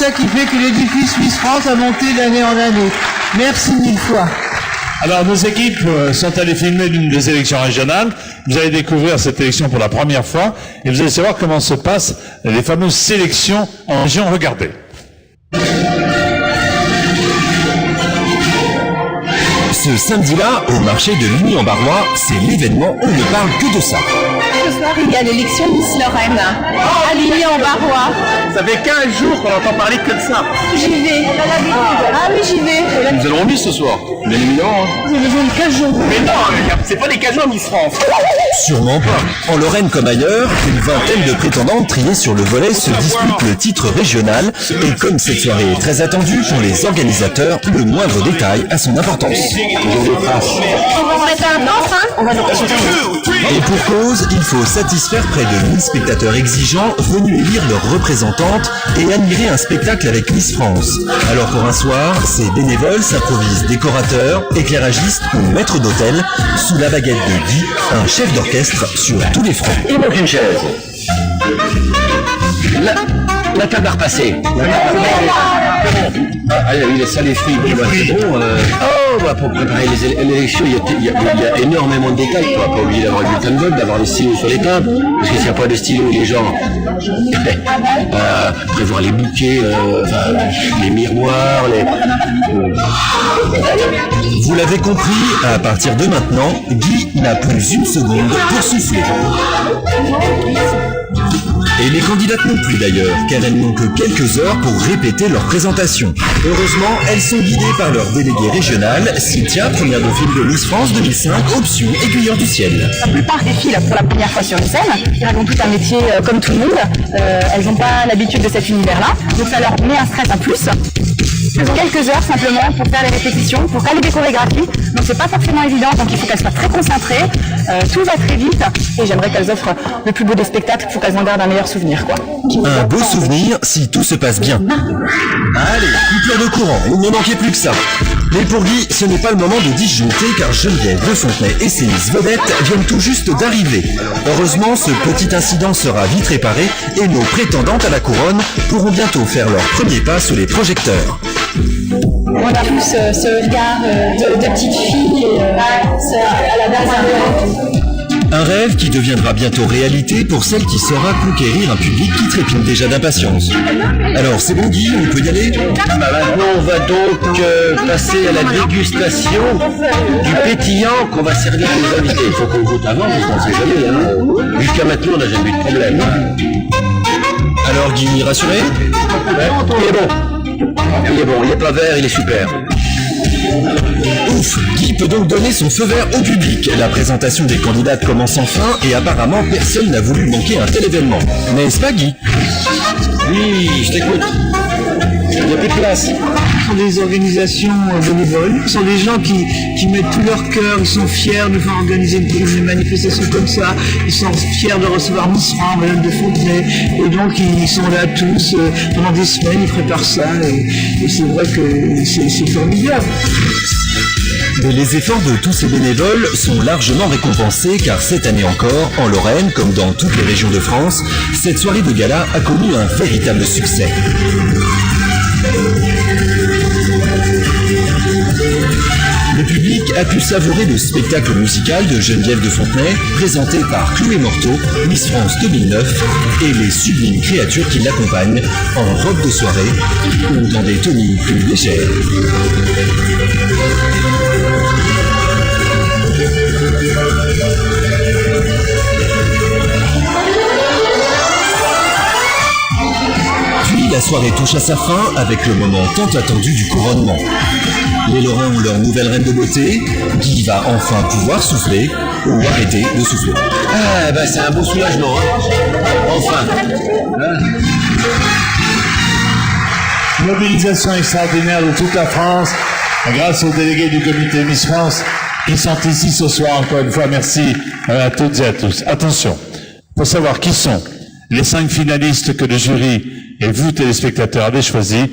ça qui fait que l'édifice Miss France a monté d'année en année. Merci mille fois. Alors, nos équipes sont allées filmer l'une des élections régionales. Vous allez découvrir cette élection pour la première fois et vous allez savoir comment se passent les fameuses sélections en région. Regardez. Ce samedi-là, au marché de Ligny-en-Barrois, c'est l'événement, on ne parle que de ça. Ce soir, il y a l'élection Miss Lorraine à Ligny-en-Barrois. Ça fait 15 jours qu'on entend parler que de ça. J'y vais. Ah oui, j'y vais. Nous allons en Miss ce soir. Bien évidemment. J'ai besoin de 15 jours. Mais non, c'est pas les 15 jours Miss France. Sûrement pas. En Lorraine comme ailleurs, une vingtaine de prétendantes triées sur le volet se disputent le titre régional. Et comme cette soirée est très attendue pour les organisateurs, le moindre détail a son importance. On va mettre un danse, hein. On va nous passer. Et pour cause, il faut satisfaire près de 1000 spectateurs exigeants venus élire leurs représentantes et admirer un spectacle avec Miss France. Alors pour un soir, ces bénévoles s'improvisent décorateurs, éclairagistes ou maîtres d'hôtel sous la baguette de Guy, un chef d'orchestre sur tous les fronts. Il manque une chaise. La table à repasser. Ah, il y a ça les fruits. C'est bon. Pour préparer l'élection, il y a énormément de détails. Pas oublier d'avoir du bulletin de vote, d'avoir le stylo sur les tables. Parce que s'il n'y a pas de stylo, les gens prévoir les bouquets, les miroirs, Vous l'avez compris, à partir de maintenant, Guy n'a plus une seconde pour souffler. Et les candidates non plus d'ailleurs, car elles n'ont que quelques heures pour répéter leur présentation. Heureusement, elles sont guidées par leur délégué régional, Cynthia, première dauphine de Miss France 2005, option aiguilleur du ciel. La plupart des filles, pour la première fois sur une scène, elles ont tout un métier comme tout le monde. Elles n'ont pas l'habitude de cet univers-là, donc ça leur met un stress en plus. Elles ont quelques heures simplement pour faire les répétitions, pour caler des chorégraphies, donc c'est pas forcément évident, donc il faut qu'elles soient très concentrées, tout va très vite, et j'aimerais qu'elles offrent le plus beau des spectacles pour qu'elles en gardent un meilleur souvenir, quoi. Un beau souvenir si tout se passe bien. Allez, coupure de courant, il ne manquait plus que ça. Mais pour Guy, ce n'est pas le moment de disjoncter car Geneviève de Fontenay et ses Miss Vedettes viennent tout juste d'arriver. Heureusement, ce petit incident sera vite réparé et nos prétendantes à la couronne pourront bientôt faire leur premier pas sous les projecteurs. On a tous ce regard de petite fille à la base. Un rêve qui deviendra bientôt réalité pour celle qui saura conquérir un public qui trépigne déjà d'impatience. Alors c'est bon Guy, on peut y aller ? Maintenant, on va donc passer à la dégustation du pétillant qu'on va servir à nos invités. Il faut qu'on goûte avant, parce qu'on ne sait jamais. Hein. Jusqu'à maintenant, on n'a jamais eu de problème. Alors Guy, rassuré ? Il est bon. Il est bon, il n'est pas vert, il est super. Ouf, Guy peut donc donner son feu vert au public. La présentation des candidates commence enfin et apparemment personne n'a voulu manquer un tel événement. N'est-ce pas Guy ? Oui, je t'écoute. Il n'y a plus de place. Ce sont des organisations bénévoles, ce sont des gens qui mettent tout leur cœur, ils sont fiers de faire organiser une manifestation comme ça, ils sont fiers de recevoir Miss France, Madame de Fontenay, et donc ils sont là tous pendant des semaines, ils préparent ça, et c'est vrai que c'est formidable. Et les efforts de tous ces bénévoles sont largement récompensés car cette année encore, en Lorraine comme dans toutes les régions de France, cette soirée de gala a connu un véritable succès. Le public a pu savourer le spectacle musical de Geneviève de Fontenay, présenté par Chloé Morteau, Miss France 2009, et les sublimes créatures qui l'accompagnent en robe de soirée ou dans des tenues plus légères. Puis la soirée touche à sa fin avec le moment tant attendu du couronnement. Les Lorrains ont leur nouvelle reine de beauté, Guy va enfin pouvoir souffler ou arrêter de souffler. Ah, bah c'est un beau soulagement, hein. Enfin. Mobilisation extraordinaire de toute la France, grâce aux délégués du comité Miss France qui sont ici ce soir. Encore une fois, merci à toutes et à tous. Attention, il faut savoir qui sont les 5 finalistes que le jury et vous, téléspectateurs, avez choisis.